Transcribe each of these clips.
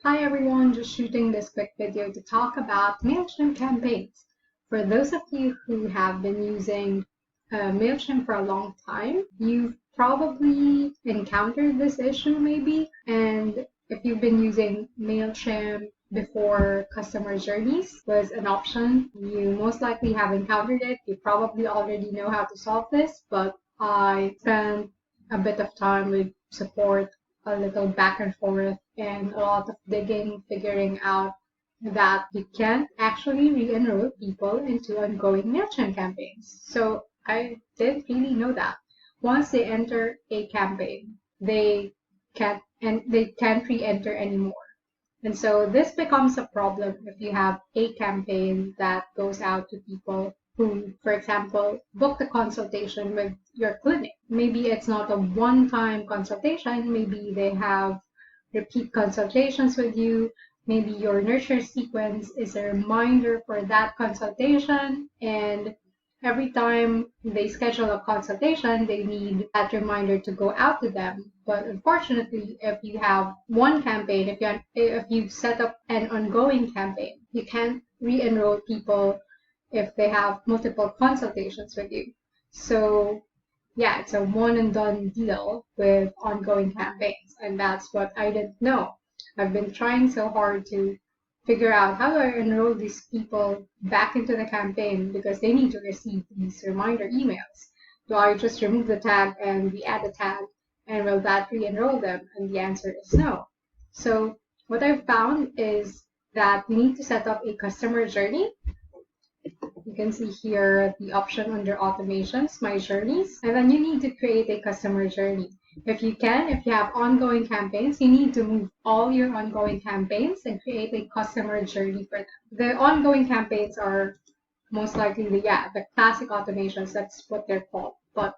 Hi everyone, just shooting this quick video to talk about Mailchimp campaigns. For those of you who have been using Mailchimp for a long time, you've probably encountered this issue maybe. And if you've been using Mailchimp before Customer Journeys was an option, you most likely have encountered it. You probably already know how to solve this, but I spent a bit of time with support, a little back and forth, and a lot of digging, figuring out that you can't actually re-enroll people into ongoing Mailchimp campaigns. So I didn't really know that. Once they enter a campaign, they can't re-enter anymore. And so this becomes a problem if you have a campaign that goes out to people who, for example, booked a consultation with your clinic. Maybe it's not a one-time consultation. Maybe they have repeat consultations with you. Maybe your nurture sequence is a reminder for that consultation, and every time they schedule a consultation, they need that reminder to go out to them. But unfortunately, if you have one campaign, if you've set up an ongoing campaign, you can't re-enroll people if they have multiple consultations with you. So yeah, it's a one and done deal with ongoing campaigns, and that's what I didn't know. I've been trying so hard to figure out how do I enroll these people back into the campaign because they need to receive these reminder emails. Do I just remove the tag and re-add the tag, and will that re-enroll them? And the answer is no. So what I've found is that we need to set up a customer journey. You can see here the option under automations, my journeys, and then you need to create a customer journey. If you have ongoing campaigns, you need to move all your ongoing campaigns and create a customer journey for them. The ongoing campaigns are most likely the classic automations, that's what they're called. But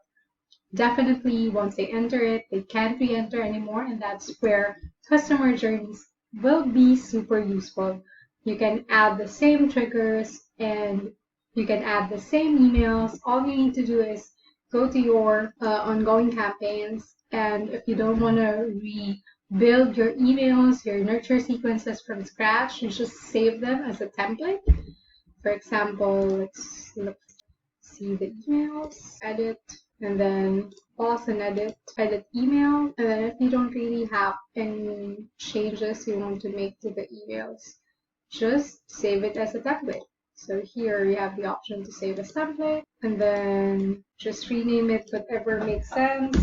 definitely once they enter it, they can't re-enter anymore, and that's where customer journeys will be super useful. You can add the same triggers and you can add the same emails. All you need to do is go to your ongoing campaigns, and if you don't want to rebuild your emails, your nurture sequences from scratch, you just save them as a template. For example, let's see the emails, edit, and then pause and edit email. And then if you don't really have any changes you want to make to the emails, just save it as a template. So here you have the option to save as template, and then just rename it whatever makes sense.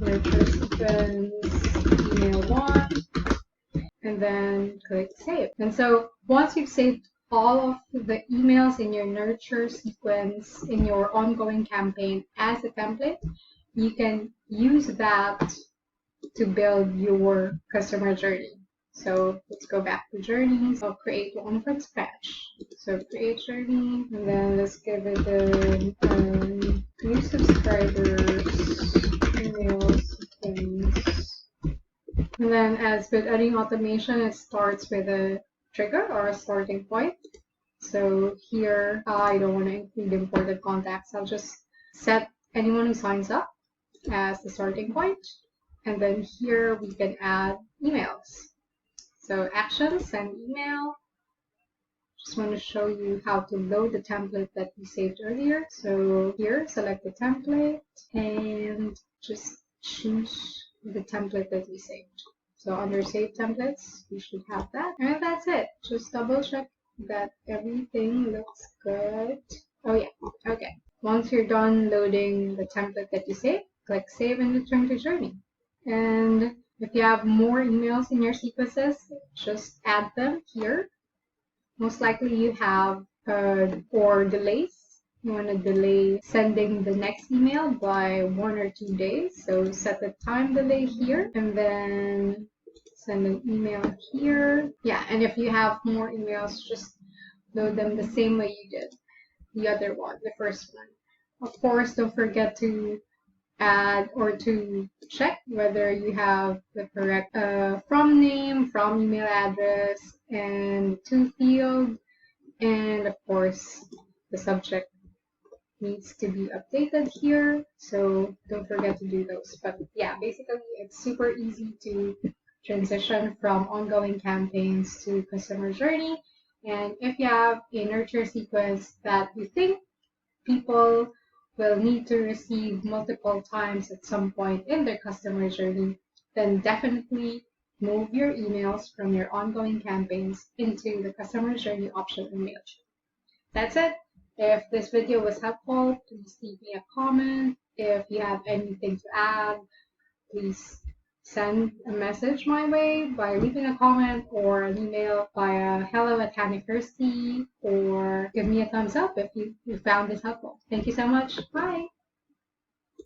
Nurture sequence email 1, and then click save. And so once you've saved all of the emails in your nurture sequence in your ongoing campaign as a template, you can use that to build your customer journey. So let's go back to journeys. I'll create one from scratch. So create journey, and then let's give it a new subscribers email sequence. And then as with any automation, it starts with a trigger or a starting point. So here, I don't want to include imported contacts. I'll just set anyone who signs up as the starting point. And then here we can add emails. So actions, send email. Just want to show you how to load the template that we saved earlier. So here, select the template and just choose the template that we saved. So under save templates, we should have that. And that's it. Just double check that everything looks good. Oh yeah, okay. Once you're done loading the template that you saved, click save and return to journey. And if you have more emails in your sequences, just add them here. Most likely you have or delays. You want to delay sending the next email by 1 or 2 days. So set the time delay here, and then send an email here. Yeah, and if you have more emails, just load them the same way you did the other one, the first one. Of course, don't forget to add or to check whether you have the correct from name, from email address, and to field, and of course the subject needs to be updated here, so don't forget to do those. But yeah, basically it's super easy to transition from ongoing campaigns to customer journey. And if you have a nurture sequence that you think people will need to receive multiple times at some point in their customer journey, then definitely move your emails from your ongoing campaigns into the customer journey option in Mailchimp. That's it. If this video was helpful, please leave me a comment. If you have anything to add, please send a message my way by leaving a comment or an email via hello@HannahKirsty, or give me a thumbs up if you found this helpful. Thank you so much. Bye.